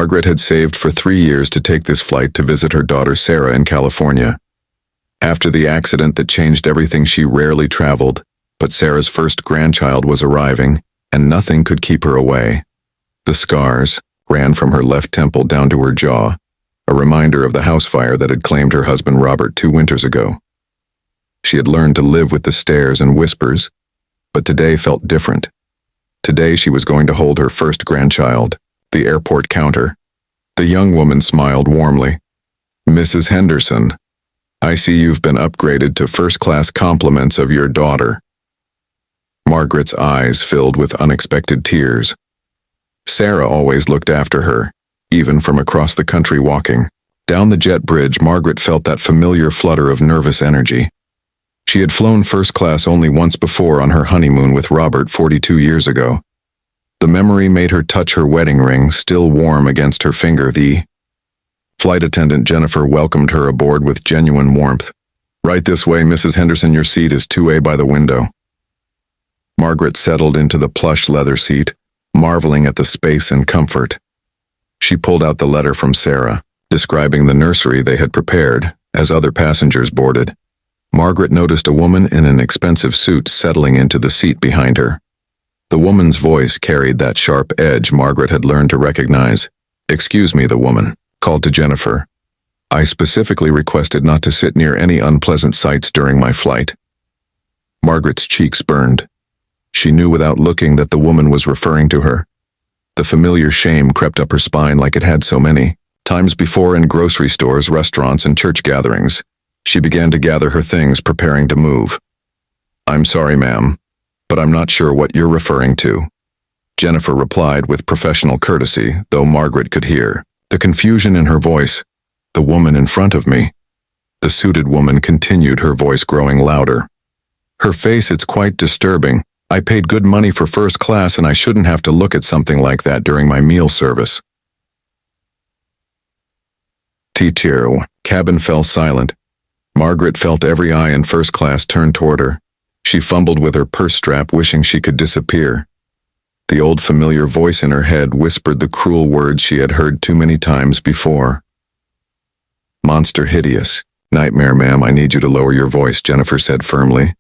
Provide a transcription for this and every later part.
Margaret had saved for 3 years to take this flight to visit her daughter Sarah in California. After the accident that changed everything, she rarely traveled, but Sarah's first grandchild was arriving, and nothing could keep her away. The scars ran from her left temple down to her jaw, a reminder of the house fire that had claimed her husband Robert 2 winters ago. She had learned to live with the stares and whispers, but today felt different. Today she was going to hold her first grandchild, the airport counter. The young woman smiled warmly. "Mrs. Henderson, I see you've been upgraded to first-class compliments of your daughter." Margaret's eyes filled with unexpected tears. Sarah always looked after her, even from across the country walking. Down the jet bridge, Margaret felt that familiar flutter of nervous energy. She had flown first class only once before on her honeymoon with Robert 42 years ago. The memory made her touch her wedding ring, still warm against her finger. The flight attendant Jennifer welcomed her aboard with genuine warmth. "Right this way, Mrs. Henderson, your seat is 2A by the window." Margaret settled into the plush leather seat, marveling at the space and comfort. She pulled out the letter from Sarah, describing the nursery they had prepared, as other passengers boarded. Margaret noticed a woman in an expensive suit settling into the seat behind her. The woman's voice carried that sharp edge Margaret had learned to recognize. "Excuse me," the woman called to Jennifer. "I specifically requested not to sit near any unpleasant sights during my flight." Margaret's cheeks burned. She knew without looking that the woman was referring to her. The familiar shame crept up her spine like it had so many times before in grocery stores, restaurants, and church gatherings. She began to gather her things, preparing to move. "I'm sorry, ma'am, but I'm not sure what you're referring to," Jennifer replied with professional courtesy, though Margaret could hear the confusion in her voice. "The woman in front of me." The suited woman continued, her voice growing louder. "Her face, it's quite disturbing. I paid good money for first class and I shouldn't have to look at something like that during my meal service." The cabin fell silent. Margaret felt every eye in first class turn toward her. She fumbled with her purse strap, wishing she could disappear. The old familiar voice in her head whispered the cruel words she had heard too many times before. "Monster hideous. Nightmare, ma'am, I need you to lower your voice," Jennifer said firmly.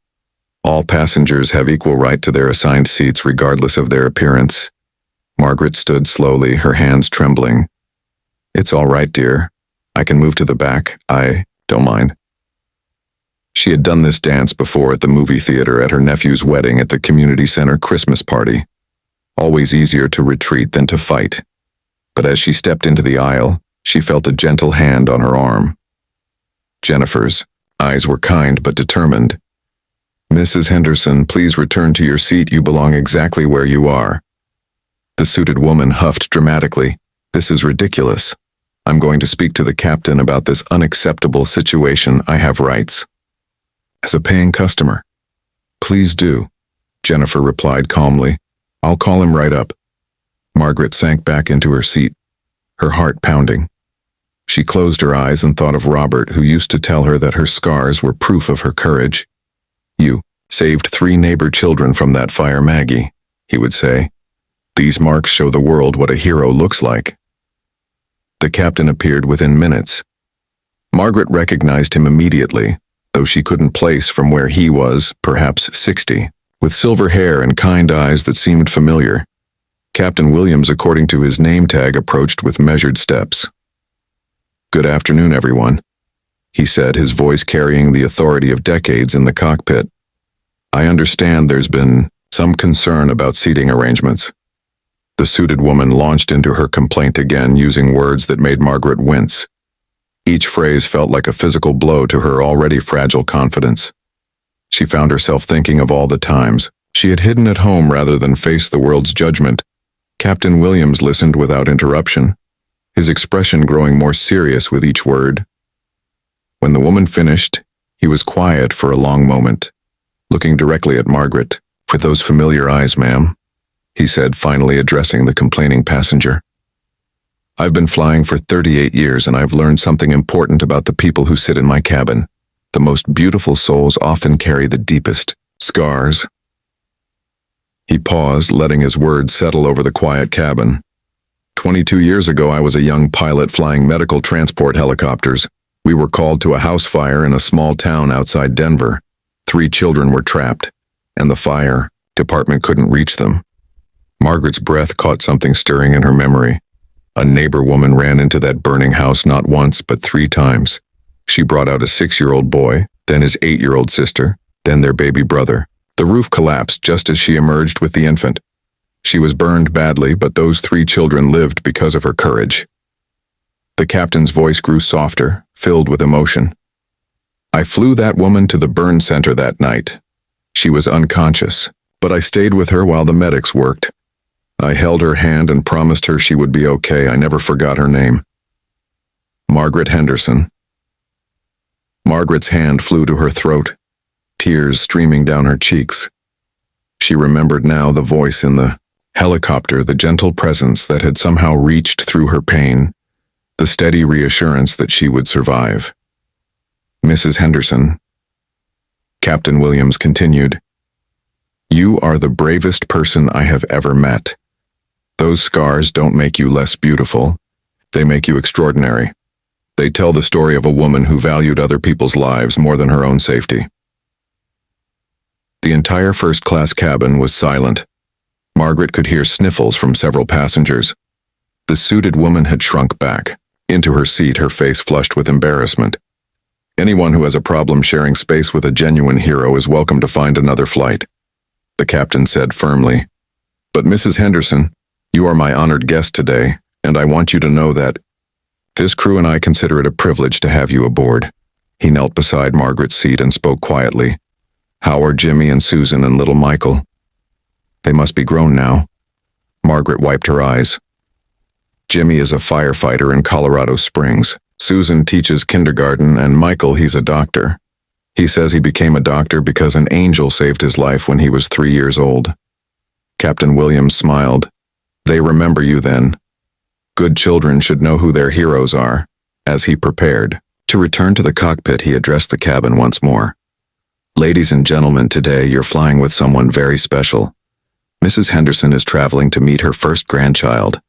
"All passengers have equal right to their assigned seats regardless of their appearance." Margaret stood slowly, her hands trembling. "It's all right, dear. I can move to the back. I don't mind." She had done this dance before at the movie theater, at her nephew's wedding, at the community center Christmas party. Always easier to retreat than to fight. But as she stepped into the aisle, she felt a gentle hand on her arm. Jennifer's eyes were kind but determined. "Mrs. Henderson, please return to your seat. You belong exactly where you are." The suited woman huffed dramatically. "This is ridiculous. I'm going to speak to the captain about this unacceptable situation. I have rights as a paying customer." "Please do," Jennifer replied calmly. "I'll call him right up." Margaret sank back into her seat, her heart pounding. She closed her eyes and thought of Robert, who used to tell her that her scars were proof of her courage. "You saved 3 neighbor children from that fire, Maggie," he would say. "These marks show the world what a hero looks like." The captain appeared within minutes. Margaret recognized him immediately, though she couldn't place from where he was, perhaps 60, with silver hair and kind eyes that seemed familiar. Captain Williams, according to his name tag, approached with measured steps. "Good afternoon, everyone," he said, his voice carrying the authority of decades in the cockpit. "I understand there's been some concern about seating arrangements." The suited woman launched into her complaint again, using words that made Margaret wince. Each phrase felt like a physical blow to her already fragile confidence. She found herself thinking of all the times she had hidden at home rather than face the world's judgment. Captain Williams listened without interruption, his expression growing more serious with each word. When the woman finished, he was quiet for a long moment, looking directly at Margaret. "With those familiar eyes, ma'am," he said, finally addressing the complaining passenger. "I've been flying for 38 years and I've learned something important about the people who sit in my cabin. The most beautiful souls often carry the deepest scars." He paused, letting his words settle over the quiet cabin. 22 years ago, I was a young pilot flying medical transport helicopters. We were called to a house fire in a small town outside Denver. 3 children were trapped, and the fire department couldn't reach them. Margaret's breath caught something stirring in her memory. A neighbor woman ran into that burning house not once, but 3 times. She brought out a 6-year-old boy, then his 8-year-old sister, then their baby brother. The roof collapsed just as she emerged with the infant. She was burned badly, but those 3 children lived because of her courage. The captain's voice grew softer, filled with emotion. I flew that woman to the burn center that night. She was unconscious, but I stayed with her while the medics worked. I held her hand and promised her she would be okay. I never forgot her name. Margaret Henderson. Margaret's hand flew to her throat, tears streaming down her cheeks. She remembered now the voice in the helicopter, the gentle presence that had somehow reached through her pain, the steady reassurance that she would survive. Mrs. Henderson. Captain Williams continued, You are the bravest person I have ever met. Those scars don't make you less beautiful. They make you extraordinary. They tell the story of a woman who valued other people's lives more than her own safety. The entire first-class cabin was silent. Margaret could hear sniffles from several passengers. The suited woman had shrunk back into her seat, her face flushed with embarrassment. Anyone who has a problem sharing space with a genuine hero is welcome to find another flight, the captain said firmly. But Mrs. Henderson, you are my honored guest today, and I want you to know that this crew and I consider it a privilege to have you aboard. He knelt beside Margaret's seat and spoke quietly. How are Jimmy and Susan and little Michael? They must be grown now. Margaret wiped her eyes. Jimmy is a firefighter in Colorado Springs. Susan teaches kindergarten, and Michael, he's a doctor. He says he became a doctor because an angel saved his life when he was 3 years old. Captain Williams smiled. They remember you then. Good children should know who their heroes are. As he prepared to return to the cockpit, he addressed the cabin once more. Ladies and gentlemen, today you're flying with someone very special. Mrs. Henderson is traveling to meet her first grandchild.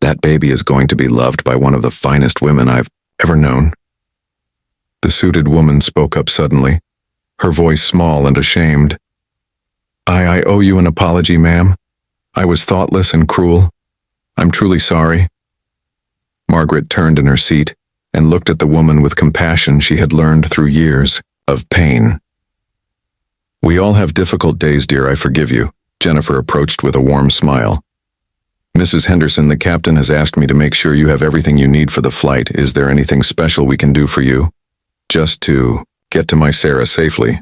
That baby is going to be loved by one of the finest women I've ever known. The suited woman spoke up suddenly, her voice small and ashamed. I owe you an apology, ma'am. I was thoughtless and cruel. I'm truly sorry. Margaret turned in her seat and looked at the woman with compassion she had learned through years of pain. We all have difficult days, dear. I forgive you. Jennifer approached with a warm smile. Mrs. Henderson, the captain has asked me to make sure you have everything you need for the flight. Is there anything special we can do for you? Just to get to my Sarah safely,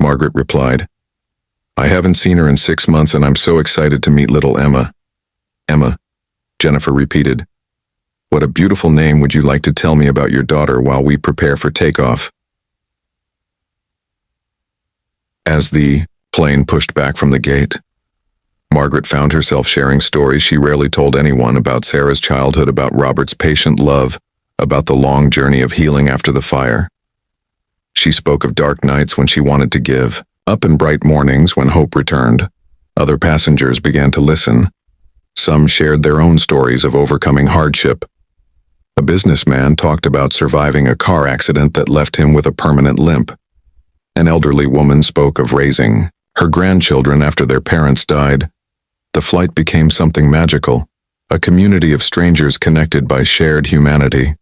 Margaret replied. I haven't seen her in 6 months, and I'm so excited to meet little Emma. Emma, Jennifer repeated. What a beautiful name. Would you like to tell me about your daughter while we prepare for takeoff? As the plane pushed back from the gate, Margaret found herself sharing stories she rarely told anyone about Sarah's childhood, about Robert's patient love, about the long journey of healing after the fire. She spoke of dark nights when she wanted to give up and bright mornings when hope returned. Other passengers began to listen. Some shared their own stories of overcoming hardship. A businessman talked about surviving a car accident that left him with a permanent limp. An elderly woman spoke of raising her grandchildren after their parents died. The flight became something magical, a community of strangers connected by shared humanity.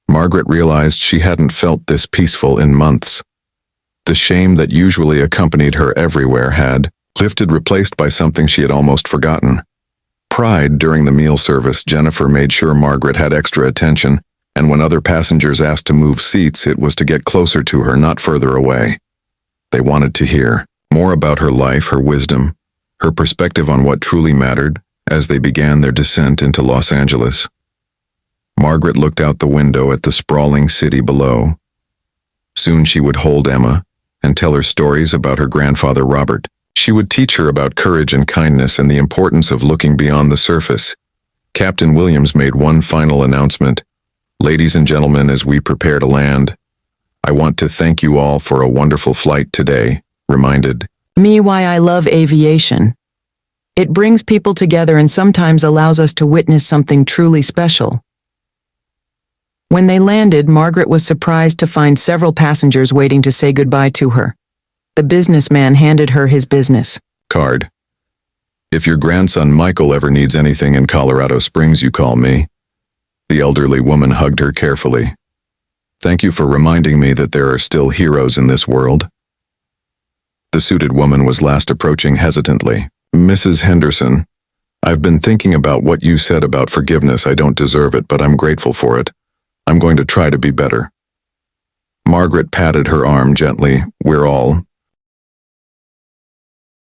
Margaret realized she hadn't felt this peaceful in months. The shame that usually accompanied her everywhere had lifted, replaced by something she had almost forgotten. Pride. During the meal service, Jennifer made sure Margaret had extra attention, and when other passengers asked to move seats, it was to get closer to her, not further away. They wanted to hear more about her life, her wisdom, her perspective on what truly mattered as they began their descent into Los Angeles. Margaret looked out the window at the sprawling city below. Soon she would hold Emma and tell her stories about her grandfather Robert. She would teach her about courage and kindness and the importance of looking beyond the surface. Captain Williams made one final announcement. Ladies and gentlemen, as we prepare to land, I want to thank you all for a wonderful flight today, reminded me why I love aviation. It brings people together and sometimes allows us to witness something truly special. When they landed, Margaret was surprised to find several passengers waiting to say goodbye to her. The businessman handed her his business card. If your grandson Michael ever needs anything in Colorado Springs, you call me. The elderly woman hugged her carefully. Thank you for reminding me that there are still heroes in this world. The suited woman was last approaching hesitantly. Mrs. Henderson, I've been thinking about what you said about forgiveness. I don't deserve it, but I'm grateful for it. I'm going to try to be better. Margaret patted her arm gently. We're all